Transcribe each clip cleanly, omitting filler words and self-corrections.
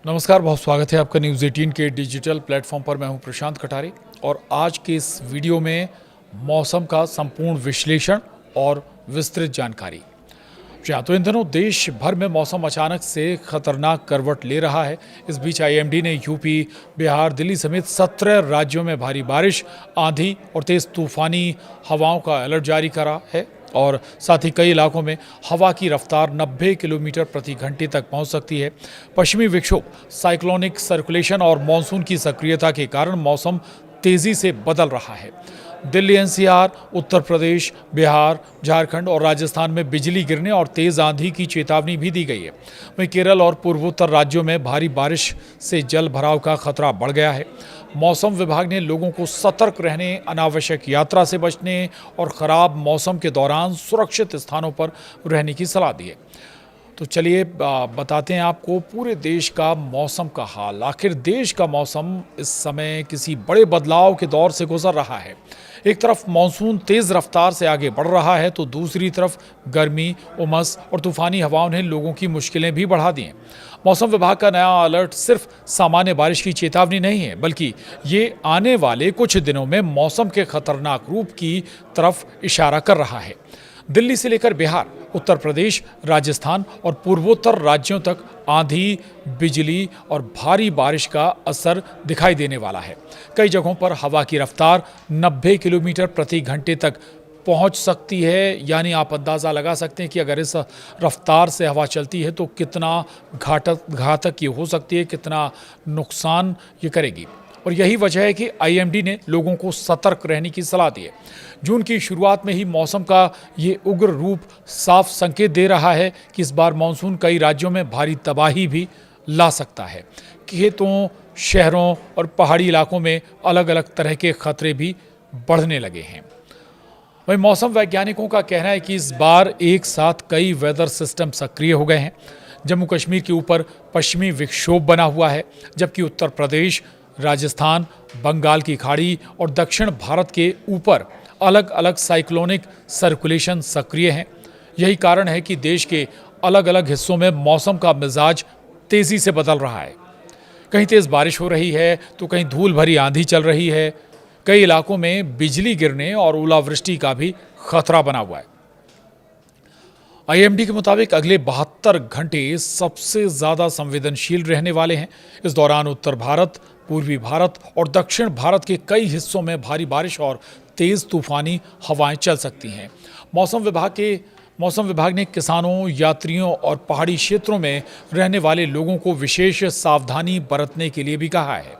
नमस्कार, बहुत स्वागत है आपका न्यूज़ 18 के डिजिटल प्लेटफॉर्म पर। मैं हूं प्रशांत कटारे और आज के इस वीडियो में मौसम का संपूर्ण विश्लेषण और विस्तृत जानकारी। तो इन दिनों देश भर में मौसम अचानक से खतरनाक करवट ले रहा है। इस बीच आईएमडी ने यूपी, बिहार, दिल्ली समेत 17 राज्यों में भारी बारिश, आंधी और तेज तूफानी हवाओं का अलर्ट जारी करा है और साथ ही कई इलाकों में हवा की रफ्तार 90 किलोमीटर प्रति घंटे तक पहुंच सकती है। पश्चिमी विक्षोभ, साइक्लोनिक सर्कुलेशन और मानसून की सक्रियता के कारण मौसम तेजी से बदल रहा है। दिल्ली, एनसीआर, उत्तर प्रदेश, बिहार, झारखंड और राजस्थान में बिजली गिरने और तेज आंधी की चेतावनी भी दी गई है। वहीं केरल और पूर्वोत्तर राज्यों में भारी बारिश से जल भराव का खतरा बढ़ गया है। मौसम विभाग ने लोगों को सतर्क रहने, अनावश्यक यात्रा से बचने और खराब मौसम के दौरान सुरक्षित स्थानों पर रहने की सलाह दी है। तो चलिए बताते हैं आपको पूरे देश का मौसम का हाल। आखिर देश का मौसम इस समय किसी बड़े बदलाव के दौर से गुजर रहा है। एक तरफ मानसून तेज रफ्तार से आगे बढ़ रहा है तो दूसरी तरफ गर्मी, उमस और तूफानी हवाओं ने लोगों की मुश्किलें भी बढ़ा दी हैं। मौसम विभाग का नया अलर्ट सिर्फ सामान्य बारिश की चेतावनी नहीं है, बल्कि ये आने वाले कुछ दिनों में मौसम के खतरनाक रूप की तरफ इशारा कर रहा है। दिल्ली से लेकर बिहार, उत्तर प्रदेश, राजस्थान और पूर्वोत्तर राज्यों तक आंधी, बिजली और भारी बारिश का असर दिखाई देने वाला है। कई जगहों पर हवा की रफ्तार 90 किलोमीटर प्रति घंटे तक पहुंच सकती है। यानी आप अंदाज़ा लगा सकते हैं कि अगर इस रफ्तार से हवा चलती है तो कितना घातक ये हो सकती है, कितना नुकसान ये करेगी। और यही वजह है कि आईएमडी ने लोगों को सतर्क रहने की सलाह दी है। जून की शुरुआत में ही मौसम का ये उग्र रूप साफ संकेत दे रहा है कि इस बार मानसून कई राज्यों में भारी तबाही भी ला सकता है। खेतों, शहरों और पहाड़ी इलाकों में अलग अलग तरह के खतरे भी बढ़ने लगे हैं। वहीं मौसम वैज्ञानिकों का कहना है कि इस बार एक साथ कई वेदर सिस्टम सक्रिय हो गए हैं। जम्मू कश्मीर के ऊपर पश्चिमी विक्षोभ बना हुआ है, जबकि उत्तर प्रदेश, राजस्थान, बंगाल की खाड़ी और दक्षिण भारत के ऊपर अलग अलग साइक्लोनिक सर्कुलेशन सक्रिय हैं। यही कारण है कि देश के अलग अलग हिस्सों में मौसम का मिजाज तेजी से बदल रहा है। कहीं तेज बारिश हो रही है तो कहीं धूल भरी आंधी चल रही है। कई इलाकों में बिजली गिरने और ओलावृष्टि का भी खतरा बना हुआ है। आईएमडी के मुताबिक अगले 72 घंटे सबसे ज़्यादा संवेदनशील रहने वाले हैं। इस दौरान उत्तर भारत, पूर्वी भारत और दक्षिण भारत के कई हिस्सों में भारी बारिश और तेज़ तूफानी हवाएं चल सकती हैं। मौसम विभाग ने किसानों, यात्रियों और पहाड़ी क्षेत्रों में रहने वाले लोगों को विशेष सावधानी बरतने के लिए भी कहा है।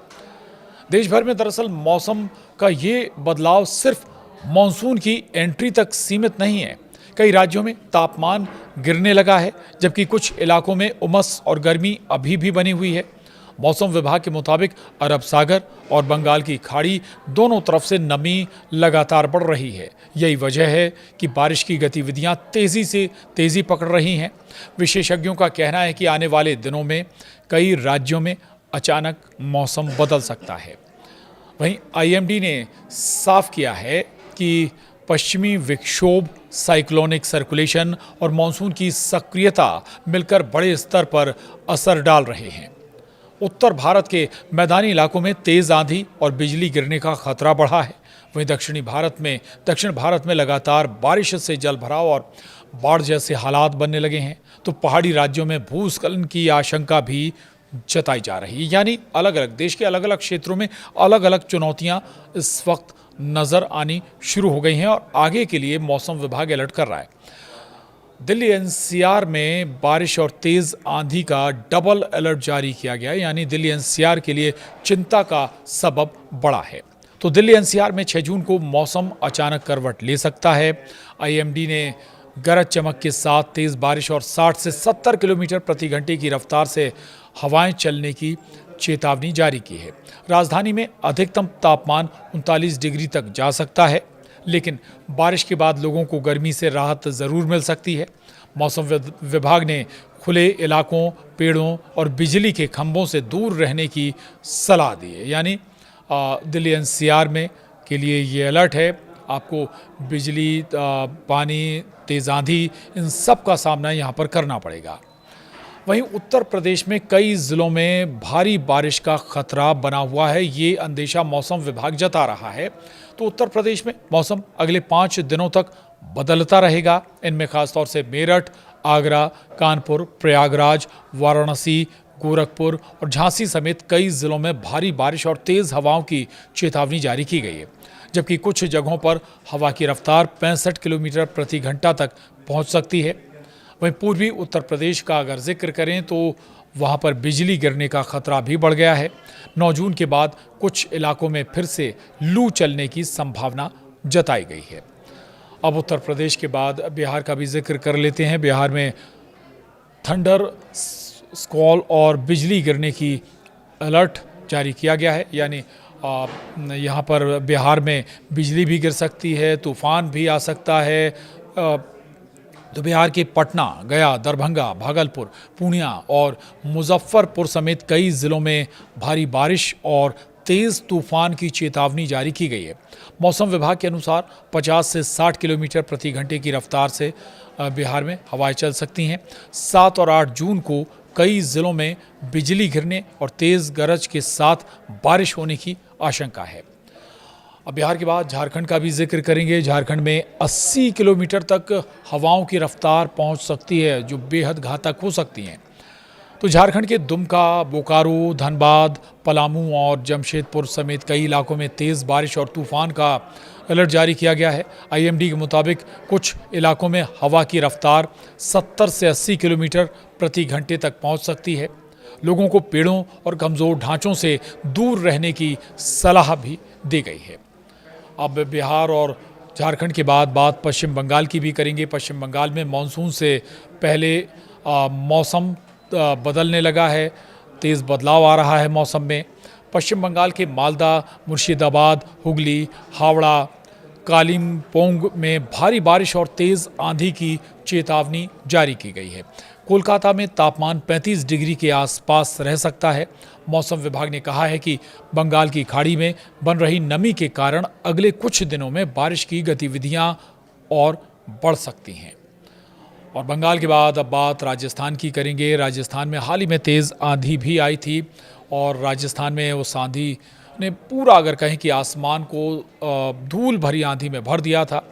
देश भर में दरअसल मौसम का ये बदलाव सिर्फ मानसून की एंट्री तक सीमित नहीं है। कई राज्यों में तापमान गिरने लगा है, जबकि कुछ इलाकों में उमस और गर्मी अभी भी बनी हुई है। मौसम विभाग के मुताबिक अरब सागर और बंगाल की खाड़ी दोनों तरफ से नमी लगातार बढ़ रही है। यही वजह है कि बारिश की गतिविधियां तेज़ी पकड़ रही हैं। विशेषज्ञों का कहना है कि आने वाले दिनों में कई राज्यों में अचानक मौसम बदल सकता है। वहीं आईएमडी ने साफ किया है कि पश्चिमी विक्षोभ, साइक्लोनिक सर्कुलेशन और मानसून की सक्रियता मिलकर बड़े स्तर पर असर डाल रहे हैं। उत्तर भारत के मैदानी इलाकों में तेज आंधी और बिजली गिरने का खतरा बढ़ा है। वहीं दक्षिण भारत में लगातार बारिश से जल भराव और बाढ़ जैसे हालात बनने लगे हैं। तो पहाड़ी राज्यों में भूस्खलन की आशंका भी जताई जा रही है। यानी देश के अलग अलग क्षेत्रों में अलग अलग चुनौतियां इस वक्त नजर आनी शुरू हो गई हैं और आगे के लिए मौसम विभाग अलर्ट कर रहा है। दिल्ली एनसीआर में बारिश और तेज आंधी का डबल अलर्ट जारी किया गया है। यानी दिल्ली एनसीआर के लिए चिंता का सबब बड़ा है। तो दिल्ली एनसीआर में 6 जून को मौसम अचानक करवट ले सकता है। आईएमडी ने गरज चमक के साथ तेज बारिश और 60 से 70 किलोमीटर प्रति घंटे की रफ्तार से हवाएं चलने की चेतावनी जारी की है। राजधानी में अधिकतम तापमान 39 डिग्री तक जा सकता है, लेकिन बारिश के बाद लोगों को गर्मी से राहत ज़रूर मिल सकती है। मौसम विभाग ने खुले इलाकों, पेड़ों और बिजली के खंभों से दूर रहने की सलाह दी है। यानी दिल्ली एनसीआर में के लिए ये अलर्ट है। आपको बिजली, पानी, तेज़ आंधी, इन सब का सामना यहाँ पर करना पड़ेगा। वहीं उत्तर प्रदेश में कई जिलों में भारी बारिश का खतरा बना हुआ है, ये अंदेशा मौसम विभाग जता रहा है। तो उत्तर प्रदेश में मौसम अगले 5 दिनों तक बदलता रहेगा। इनमें खासतौर से मेरठ, आगरा, कानपुर, प्रयागराज, वाराणसी, गोरखपुर और झांसी समेत कई जिलों में भारी बारिश और तेज हवाओं की चेतावनी जारी की गई है, जबकि कुछ जगहों पर हवा की रफ्तार 65 किलोमीटर प्रति घंटा तक पहुंच सकती है। वहीं पूर्वी उत्तर प्रदेश का अगर जिक्र करें तो वहां पर बिजली गिरने का खतरा भी बढ़ गया है। 9 जून के बाद कुछ इलाकों में फिर से लू चलने की संभावना जताई गई है। अब उत्तर प्रदेश के बाद बिहार का भी जिक्र कर लेते हैं। बिहार में थंडर स्क्वॉल और बिजली गिरने की अलर्ट जारी किया गया है, यानी यहाँ पर बिहार में बिजली भी गिर सकती है, तूफान भी आ सकता है। तो बिहार के पटना, गया, दरभंगा, भागलपुर, पूर्णिया और मुजफ्फरपुर समेत कई जिलों में भारी बारिश और तेज तूफान की चेतावनी जारी की गई है। मौसम विभाग के अनुसार 50 से 60 किलोमीटर प्रति घंटे की रफ्तार से बिहार में हवाएं चल सकती हैं। 7 और 8 जून को कई जिलों में बिजली गिरने और तेज गरज के साथ बारिश होने की आशंका है। अब बिहार के बाद झारखंड का भी जिक्र करेंगे। झारखंड में 80 किलोमीटर तक हवाओं की रफ्तार पहुंच सकती है, जो बेहद घातक हो सकती हैं। तो झारखंड के दुमका, बोकारो, धनबाद, पलामू और जमशेदपुर समेत कई इलाकों में तेज़ बारिश और तूफान का अलर्ट जारी किया गया है। आईएमडी के मुताबिक कुछ इलाकों में हवा की रफ्तार 70 से 80 किलोमीटर प्रति घंटे तक पहुंच सकती है। लोगों को पेड़ों और कमज़ोर ढांचों से दूर रहने की सलाह भी दी गई है। अब बिहार और झारखंड के बाद बात पश्चिम बंगाल की भी करेंगे। पश्चिम बंगाल में मानसून से पहले मौसम बदलने लगा है, तेज़ बदलाव आ रहा है मौसम में। पश्चिम बंगाल के मालदा, मुर्शिदाबाद, हुगली, हावड़ा, कालिम्पोंग में भारी बारिश और तेज़ आंधी की चेतावनी जारी की गई है। कोलकाता में तापमान 35 डिग्री के आसपास रह सकता है। मौसम विभाग ने कहा है कि बंगाल की खाड़ी में बन रही नमी के कारण अगले कुछ दिनों में बारिश की गतिविधियां और बढ़ सकती हैं। और बंगाल के बाद अब बात राजस्थान की करेंगे। राजस्थान में हाल ही में तेज़ आंधी भी आई थी और राजस्थान में उस आंधी ने पूरा अगर कहें कि आसमान को धूल भरी आंधी में भर दिया था।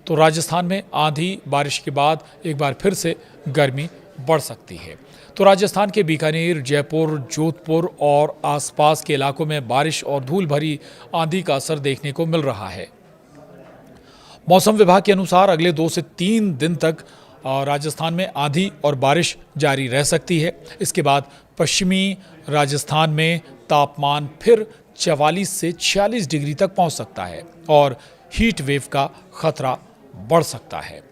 तो राजस्थान में आंधी बारिश के बाद एक बार फिर से गर्मी बढ़ सकती है। तो राजस्थान के बीकानेर, जयपुर, जोधपुर और आसपास के इलाकों में बारिश और धूल भरी आंधी का असर देखने को मिल रहा है। मौसम विभाग के अनुसार अगले 2 से 3 दिन तक राजस्थान में आंधी और बारिश जारी रह सकती है। इसके बाद पश्चिमी राजस्थान में तापमान फिर 44 से 46 डिग्री तक पहुंच सकता है और हीट वेव का खतरा बढ़ सकता है।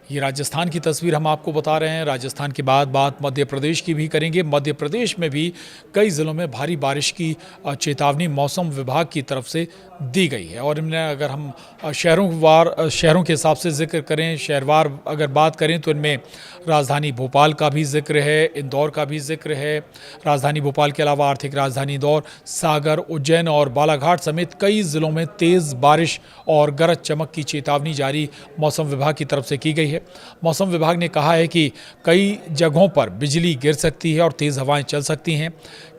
ये राजस्थान की तस्वीर हम आपको बता रहे हैं। राजस्थान के बाद बात मध्य प्रदेश की भी करेंगे। मध्य प्रदेश में भी कई ज़िलों में भारी बारिश की चेतावनी मौसम विभाग की तरफ से दी गई है। और इनमें अगर हम शहरों के हिसाब से जिक्र करें, शहरवार अगर बात करें तो इनमें राजधानी भोपाल का भी जिक्र है, इंदौर का भी जिक्र है। राजधानी भोपाल के अलावा आर्थिक राजधानी इंदौर, सागर, उज्जैन और बालाघाट समेत कई ज़िलों में तेज़ बारिश और गरज चमक की चेतावनी जारी मौसम विभाग की तरफ से की गई है। मौसम विभाग ने कहा है कि कई जगहों पर बिजली गिर सकती है और तेज़ हवाएं चल सकती हैं।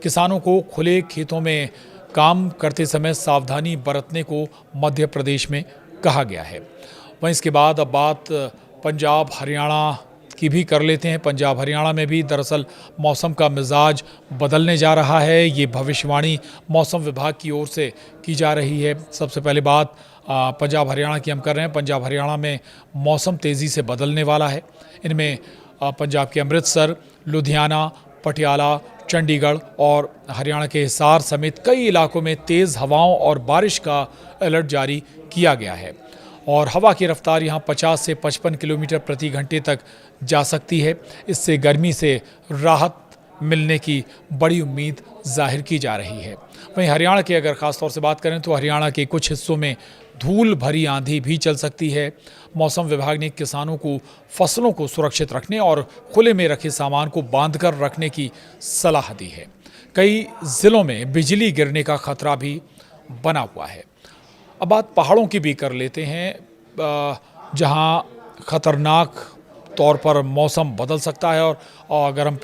किसानों को खुले खेतों में काम करते समय सावधानी बरतने को मध्य प्रदेश में कहा गया है। वहीं इसके बाद अब बात पंजाब, हरियाणा की भी कर लेते हैं। पंजाब, हरियाणा में भी दरअसल मौसम का मिजाज बदलने जा रहा है। ये भविष्यवाणी मौसम विभाग की ओर से की जा रही है। सबसे पहले बात पंजाब हरियाणा की हम कर रहे हैं। पंजाब हरियाणा में मौसम तेज़ी से बदलने वाला है। इनमें पंजाब के अमृतसर, लुधियाना, पटियाला, चंडीगढ़ और हरियाणा के हिसार समेत कई इलाकों में तेज़ हवाओं और बारिश का अलर्ट जारी किया गया है। और हवा की रफ्तार यहाँ 50 से 55 किलोमीटर प्रति घंटे तक जा सकती है। इससे गर्मी से राहत मिलने की बड़ी उम्मीद जाहिर की जा रही है। वहीं हरियाणा की अगर ख़ास तौर से बात करें तो हरियाणा के कुछ हिस्सों में धूल भरी आंधी भी चल सकती है। मौसम विभाग ने किसानों को फसलों को सुरक्षित रखने और खुले में रखे सामान को बांधकर रखने की सलाह दी है। कई ज़िलों में बिजली गिरने का खतरा भी बना हुआ है। अब बात पहाड़ों की भी कर लेते हैं, जहां खतरनाक तौर पर मौसम बदल सकता है। और अगर हम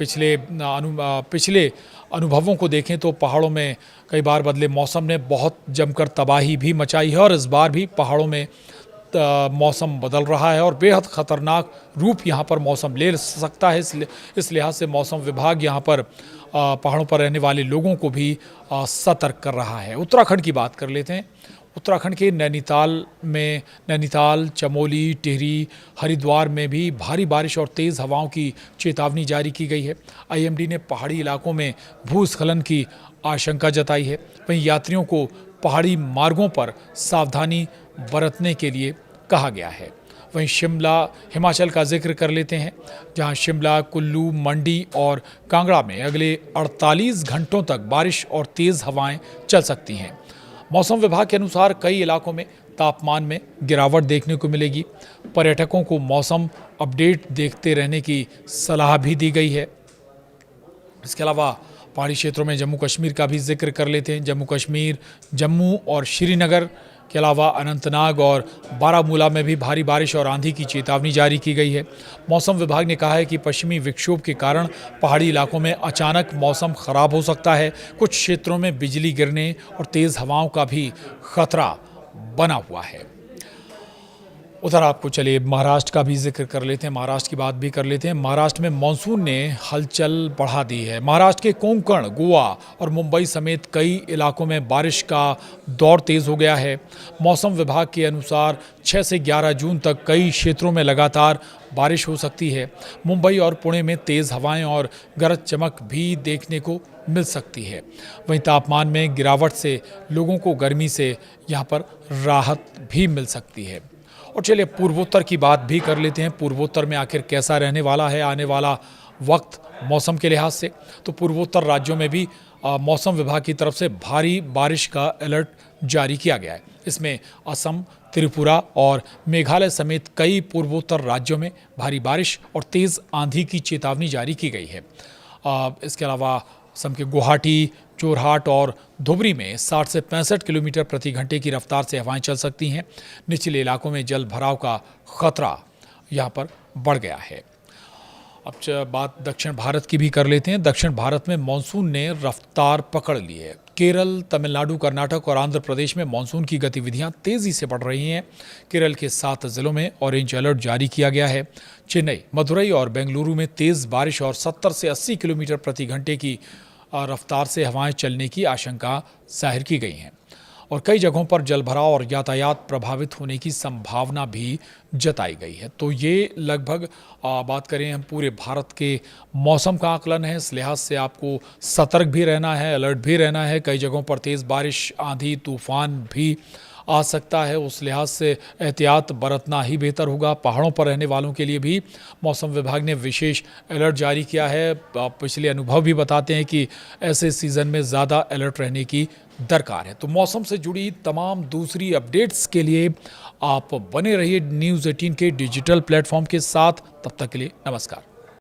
पिछले अनुभवों को देखें तो पहाड़ों में कई बार बदले मौसम ने बहुत जमकर तबाही भी मचाई है और इस बार भी पहाड़ों में मौसम बदल रहा है और बेहद ख़तरनाक रूप यहाँ पर मौसम ले सकता है। इस लिहाज से मौसम विभाग यहाँ पर पहाड़ों पर रहने वाले लोगों को भी सतर्क कर रहा है। उत्तराखंड की बात कर लेते हैं। उत्तराखंड के नैनीताल, चमोली, टिहरी, हरिद्वार में भी भारी बारिश और तेज़ हवाओं की चेतावनी जारी की गई है। आईएमडी ने पहाड़ी इलाकों में भूस्खलन की आशंका जताई है। वहीं यात्रियों को पहाड़ी मार्गों पर सावधानी बरतने के लिए कहा गया है। वहीं शिमला, हिमाचल का जिक्र कर लेते हैं, जहां शिमला, कुल्लू, मंडी और कांगड़ा में अगले 48 घंटों तक बारिश और तेज़ हवाएं चल सकती हैं। मौसम विभाग के अनुसार कई इलाकों में तापमान में गिरावट देखने को मिलेगी। पर्यटकों को मौसम अपडेट देखते रहने की सलाह भी दी गई है। इसके अलावा पहाड़ी क्षेत्रों में जम्मू कश्मीर का भी जिक्र कर लेते हैं। जम्मू कश्मीर, जम्मू और श्रीनगर के अलावा अनंतनाग और बारामूला में भी भारी बारिश और आंधी की चेतावनी जारी की गई है। मौसम विभाग ने कहा है कि पश्चिमी विक्षोभ के कारण पहाड़ी इलाकों में अचानक मौसम खराब हो सकता है। कुछ क्षेत्रों में बिजली गिरने और तेज़ हवाओं का भी खतरा बना हुआ है। उधर आपको चलिए महाराष्ट्र का भी जिक्र कर लेते हैं, महाराष्ट्र की बात भी कर लेते हैं। महाराष्ट्र में मानसून ने हलचल बढ़ा दी है। महाराष्ट्र के कोंकण, गोवा और मुंबई समेत कई इलाकों में बारिश का दौर तेज़ हो गया है। मौसम विभाग के अनुसार 6 से 11 जून तक कई क्षेत्रों में लगातार बारिश हो सकती है। मुंबई और पुणे में तेज़ हवाएं और गरज चमक भी देखने को मिल सकती है। वहीं तापमान में गिरावट से लोगों को गर्मी से यहाँ पर राहत भी मिल सकती है। और चलिए पूर्वोत्तर की बात भी कर लेते हैं। पूर्वोत्तर में आखिर कैसा रहने वाला है आने वाला वक्त मौसम के लिहाज से, तो पूर्वोत्तर राज्यों में भी मौसम विभाग की तरफ से भारी बारिश का अलर्ट जारी किया गया है। इसमें असम, त्रिपुरा और मेघालय समेत कई पूर्वोत्तर राज्यों में भारी बारिश और तेज़ आंधी की चेतावनी जारी की गई है। इसके अलावा असम के गुवाहाटी, जोरहाट और धुबरी में 60 से 65 किलोमीटर प्रति घंटे की रफ्तार से हवाएं चल सकती हैं। निचले इलाकों में जल भराव का खतरा यहाँ पर बढ़ गया है। अब बात दक्षिण भारत की भी कर लेते हैं। दक्षिण भारत में मानसून ने रफ्तार पकड़ ली है। केरल, तमिलनाडु, कर्नाटक और आंध्र प्रदेश में मानसून की गतिविधियां तेजी से बढ़ रही हैं। केरल के 7 जिलों में ऑरेंज अलर्ट जारी किया गया है। चेन्नई, मदुरई और बेंगलुरु में तेज बारिश और 70 से 80 किलोमीटर प्रति घंटे की रफ्तार से हवाएं चलने की आशंका जाहिर की गई हैं और कई जगहों पर जलभराव और यातायात प्रभावित होने की संभावना भी जताई गई है। तो ये लगभग बात करें हम पूरे भारत के मौसम का आकलन है। इस लिहाज से आपको सतर्क भी रहना है, अलर्ट भी रहना है। कई जगहों पर तेज़ बारिश, आंधी, तूफान भी आ सकता है। उस लिहाज से एहतियात बरतना ही बेहतर होगा। पहाड़ों पर रहने वालों के लिए भी मौसम विभाग ने विशेष अलर्ट जारी किया है। पिछले अनुभव भी बताते हैं कि ऐसे सीज़न में ज़्यादा अलर्ट रहने की दरकार है। तो मौसम से जुड़ी तमाम दूसरी अपडेट्स के लिए आप बने रहिए न्यूज़ 18 के डिजिटल प्लेटफॉर्म के साथ। तब तक के लिए नमस्कार।